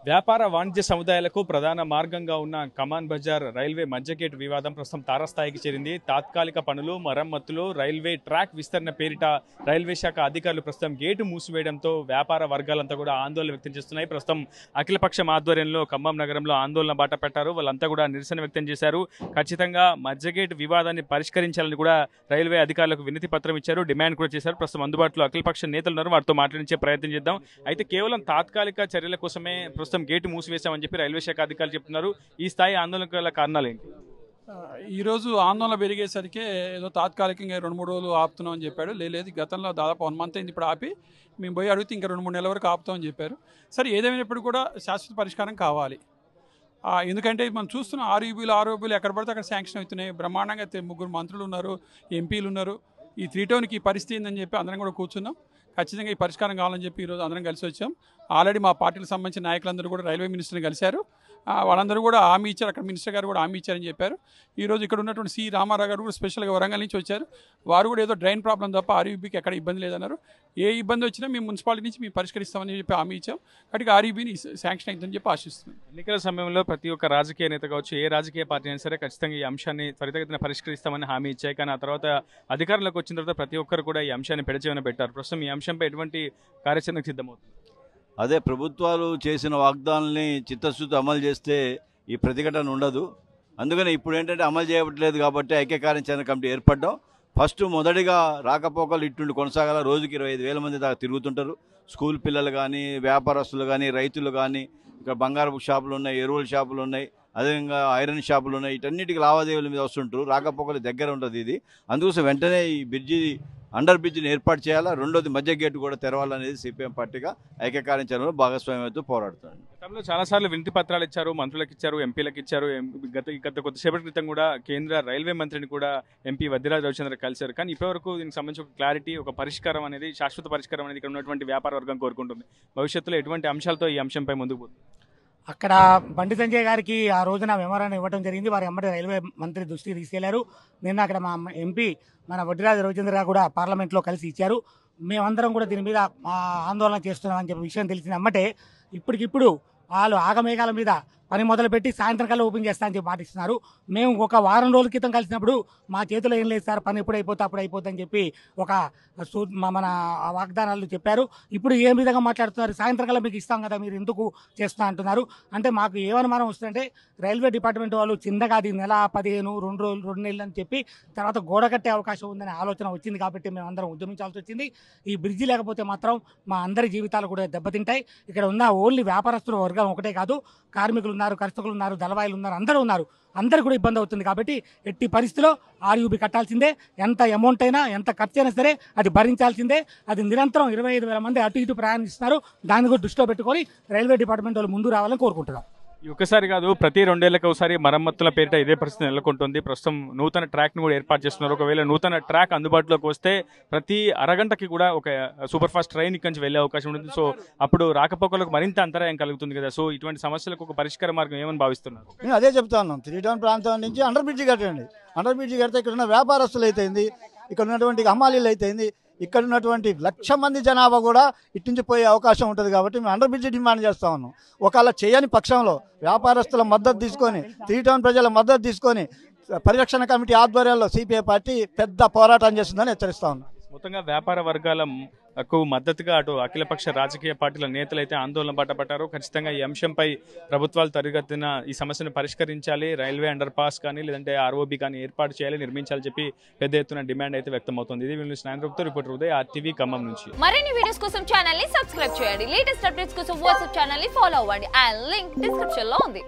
వ్యాపార వాణిజ్య సముదాయాలకు ప్రధాన మార్గంగా ఉన్న కమాన్ బజార్ రైల్వే మధ్యగేట్ వివాదం ప్రస్తుతం తారస్థాయికి చేరింది. తాత్కాలిక పనులు, మరమ్మతులు, రైల్వే ట్రాక్ విస్తరణ పేరిట రైల్వే శాఖ అధికారులు ప్రస్తుతం గేటు మూసివేయడంతో వ్యాపార వర్గాలంతా కూడా ఆందోళన వ్యక్తం చేస్తున్నాయి. ప్రస్తుతం అఖిలపక్షం ఆధ్వర్యంలో ఖమ్మం నగరంలో ఆందోళన బాట పెట్టారు. వాళ్ళంతా కూడా నిరసన వ్యక్తం చేశారు. ఖచ్చితంగా మధ్యగేట్ వివాదాన్ని పరిష్కరించాలని కూడా రైల్వే అధికారులకు వినతి పత్రం ఇచ్చారు, డిమాండ్ కూడా చేశారు. ప్రస్తుతం అందుబాటులో అఖిలపక్ష నేతలు ఉన్నారు, వారితో మాట్లాడించే ప్రయత్నం చేద్దాం. అయితే కేవలం తాత్కాలిక చర్యల కోసమే ప్రస్తుతం గేటు మూసివేశామని చెప్పి రైల్వే శాఖ అధికారులు చెప్తున్నారు. ఈ స్థాయి ఆందోళనకు గల కారణాలు ఏంటి? ఈరోజు ఆందోళన పెరిగేసరికి ఏదో తాత్కాలికంగా 2-3 రోజులు ఆపుతున్నాం అని చెప్పాడు. లేదు, గతంలో దాదాపు 1 మంత్ అయింది, ఇప్పుడు ఆపి మేము పోయి అడిగితే ఇంకా 2-3 నెలల వరకు ఆపుతామని చెప్పారు. సరే, ఏదేమైనప్పుడు కూడా శాశ్వత పరిష్కారం కావాలి. ఎందుకంటే మనం చూస్తున్నాం ఆర్యూబీలు ఎక్కడ పడితే అక్కడ శాంక్షన్ అవుతున్నాయి. బ్రహ్మాండంగా 3 మంత్రులు ఉన్నారు, ఎంపీలు ఉన్నారు. ఈ 3 టౌన్కి ఈ పరిస్థితి ఏందని చెప్పి అందరం కూడా కూర్చున్నాం. ఖచ్చితంగా ఈ పరిష్కారం కావాలని చెప్పి ఈరోజు అందరం కలిసి వచ్చాం. ఆల్రెడీ మా పార్టీకి సంబంధించిన నాయకులందరూ కూడా రైల్వే మినిస్టర్ని కలిశారు. వాళ్ళందరూ కూడా హామీ ఇచ్చారు, అక్కడ మినిస్టర్ గారు కూడా హామీ ఇచ్చారని చెప్పారు. ఈరోజు ఇక్కడ ఉన్నటువంటి సి రామారావు గారు కూడా స్పెషల్గా వరంగల్ నుంచి వచ్చారు. వారు కూడా ఏదో డ్రైన్ ప్రాబ్లం తప్ప ఆర్యూబీకి ఎక్కడ ఇబ్బంది లేదన్నారు. ఏ ఇబ్బంది వచ్చినా మేము మున్సిపాలిటీ నుంచి మేము పరిష్కరిస్తామని చెప్పి హామీ ఇచ్చాం. కాబట్టి ఆర్యూబీని శాంక్షన్ అవుతుందని చెప్పి ఆశిస్తున్నాం. ఎన్నికల సమయంలో ప్రతి ఒక్క రాజకీయ నేత కావచ్చు, ఏ రాజకీయ పార్టీ అయినా సరే ఖచ్చితంగా ఈ అంశాన్ని త్వరితగతిన పరిష్కరిస్తామని హామీ ఇచ్చాయి. కానీ ఆ తర్వాత అధికారంలోకి వచ్చిన తర్వాత ప్రతి ఒక్కరు కూడా ఈ అంశాన్ని పెడచేవన పెట్టారు. ప్రస్తుతం ఈ అంశంపై ఎటువంటి కార్యాచరణకు సిద్ధమవుతుంది? అదే, ప్రభుత్వాలు చేసిన వాగ్దానాలని చిత్తశుద్ధి అమలు చేస్తే ఈ ప్రతిఘటన ఉండదు. అందుకని ఇప్పుడు ఏంటంటే అమలు చేయట్లేదు కాబట్టి ఐక్య కార్యాచరణ కమిటీ ఏర్పడ్డాం. మొదటిగా రాకపోకలు ఇట్టుండి కొనసాగాల. రోజుకి 25,000 మంది దాకా తిరుగుతుంటారు. స్కూల్ పిల్లలు కానీ, వ్యాపారస్తులు కానీ, రైతులు కానీ, ఇక్కడ బంగారపు షాపులు ఉన్నాయి, ఎరువుల షాపులు ఉన్నాయి, అదేవిధంగా ఐరన్ షాపులు ఉన్నాయి. వీటన్నిటికీ లావాదేవీల మీద వస్తుంటారు. రాకపోకలు దగ్గర ఉంటుంది ఇది. అందుకోసం వెంటనే ఈ అండర్ బ్రిడ్జిని ఏర్పాటు చేయాలా. రెండోది మధ్య గేటు కూడా తెరవాలనేది సిపిఎం పార్టీగా ఐక్య కార్యాచరణలో భాగస్వామ్యంతో పోరాడుతుంది. గతంలో చాలాసార్లు వినతి పత్రాలు ఇచ్చారు, మంత్రులకు ఇచ్చారు, ఎంపీలకు ఇచ్చారు. గత కొద్దిసేపటి క్రితం కూడా కేంద్ర రైల్వే మంత్రిని కూడా ఎంపీ వద్దిరాజు రవిచంద్ర కలిశారు. కానీ ఇప్పటివరకు దీనికి సంబంధించి ఒక క్లారిటీ, ఒక పరిష్కారం అనేది, శాశ్వత పరిష్కారం అనేది ఇక్కడ ఉన్నటువంటి వ్యాపార వర్గం కోరుకుంటుంది. భవిష్యత్తులో ఎటువంటి అంశాలతో ఈ అంశంపై ముందుకు పోతుంది? అక్కడ బండి సంజయ్ గారికి ఆ రోజున మెమోరాండం ఇవ్వడం జరిగింది. వారి అమ్మటి రైల్వే మంత్రి దృష్టికి తీసుకెళ్లారు. నిన్న అక్కడ మా ఎంపీ మన వడ్డిరాజు రవిచంద్ర గారు కూడా పార్లమెంట్లో కలిసి ఇచ్చారు. మేమందరం కూడా దీని మీద ఆందోళన చేస్తున్నామని చెప్పి విషయం తెలిసిన అమ్మటే ఇప్పటికిప్పుడు వాళ్ళు ఆగమేఘాల మీద పని మొదలుపెట్టి సాయంత్రం కల్లా ఓపెన్ చేస్తా అని చెప్పి మాటిస్తున్నారు. మేము ఒక వారం రోజుల క్రితం కలిసినప్పుడు మా చేతిలో ఏం లేదు సార్, పని ఎప్పుడు అయిపోతే అప్పుడు అయిపోతుంది అని చెప్పి ఒక మన వాగ్దానాలు చెప్పారు. ఇప్పుడు ఏ విధంగా మాట్లాడుతున్నారు? సాయంత్రం కల్లా మీకు ఇస్తాం కదా, మీరు ఎందుకు చేస్తా అంటున్నారు అంటే మాకు ఏమనుమానం వస్తుందంటే రైల్వే డిపార్ట్మెంట్ వాళ్ళు చిన్నగా అది నెల 15, 2 రోజులు 2 నెలలు అని చెప్పి తర్వాత గోడ కట్టే అవకాశం ఉందనే ఆలోచన వచ్చింది. కాబట్టి మేము అందరం ఉద్యమించాల్సి వచ్చింది. ఈ బ్రిడ్జి లేకపోతే మాత్రం మా అందరి జీవితాలు కూడా దెబ్బతింటాయి. ఇక్కడ ఉన్న ఓన్లీ వ్యాపారస్తుల వర్గం ఒకటే కాదు, కార్మికులు ఉన్నారు, కర్షకులు ఉన్నారు, దళవాయిలు ఉన్నారు, అందరూ ఉన్నారు. అందరు కూడా ఇబ్బంది అవుతుంది. కాబట్టి ఎట్టి పరిస్థితిలో ఆర్యూబీ కట్టాల్సిందే. ఎంత అమౌంట్ అయినా, ఎంత ఖర్చు అయినా సరే అది భరించాల్సిందే. అది నిరంతరం 25,000 మంది అటు ఇటు ప్రయాణిస్తున్నారు. దాన్ని కూడా దృష్టిలో పెట్టుకొని రైల్వే డిపార్ట్మెంట్ వాళ్ళు ముందు రావాలని కోరుకుంటున్నాం. ఒక్కసారి కాదు, ప్రతి 2 ఏళ్లకు ఒకసారి మరమ్మతుల పేరిట ఇదే పరిస్థితి నెలకొంటుంది. ప్రస్తుతం నూతన ట్రాక్ను కూడా ఏర్పాటు చేస్తున్నారు. ఒకవేళ నూతన ట్రాక్ అందుబాటులోకి వస్తే ప్రతి అరగంటకి కూడా ఒక సూపర్ ఫాస్ట్ ట్రైన్ ఇక్కడి నుంచి వెళ్ళే అవకాశం ఉంటుంది. సో అప్పుడు రాకపోకలకు మరింత అంతరాయం కలుగుతుంది కదా. సో ఇటువంటి సమస్యలకు ఒక పరిష్కార మార్గం ఏమని భావిస్తున్నారు? నేను అదే చెప్తా ఉన్నాను. 3 టౌన్ ప్రాంతం నుంచి అండర్ బ్రిడ్జి కట్టండి. అండర్ బ్రిడ్జి కడితే ఇక్కడ ఉన్న వ్యాపారస్తులు అయితేంది, ఇక్కడ ఉన్నటువంటి హమాలీలు అయితేంది, ఇక్కడ ఉన్నటువంటి 1,00,000 మంది జనాభా కూడా ఇటు నుంచి పోయే అవకాశం ఉంటుంది. కాబట్టి మేము అండర్ బ్రిడ్జి డిమాండ్ చేస్తా ఉన్నాం. ఒకవేళ చేయని పక్షంలో వ్యాపారస్తుల మద్దతు తీసుకొని, 3 టౌన్ ప్రజల మద్దతు తీసుకొని పరిరక్షణ కమిటీ ఆధ్వర్యంలో సిపిఐ పార్టీ పెద్ద పోరాటం చేస్తుందని హెచ్చరిస్తా ఉన్నాం. మొత్తంగా వ్యాపార వర్గాలకు మద్దతుగా అటు అఖిలపక్ష రాజకీయ పార్టీల నేతలు అయితే ఆందోళన బాటపట్టారు. ఖచ్చితంగా ఈ అంశంపై ప్రభుత్వాలు త్వరితగతిన ఈ సమస్యను పరిష్కరించాలి, రైల్వే అండర్ పాస్ కానీ లేదంటే ఆర్ఓబీ కానీ ఏర్పాటు చేయాలి, నిర్మించాలని చెప్పి పెద్ద ఎత్తున డిమాండ్ అయితే వ్యక్తమవుతుంది. ఇది వీళ్ళు సాయంత్రంతో రిపోర్టర్ ఉదయ్, RTV ఖమ్మం నుంచి. మరిన్ని వీడియోస్ కోసం ఛానల్ ని సబ్స్క్రైబ్ చేయండి. లేటెస్ట్ అప్డేట్స్ కోసం వాట్సాప్ ఛానల్ ని ఫాలో అవ్వండి. ఆ లింక్ డిస్క్రిప్షన్ లో ఉంది.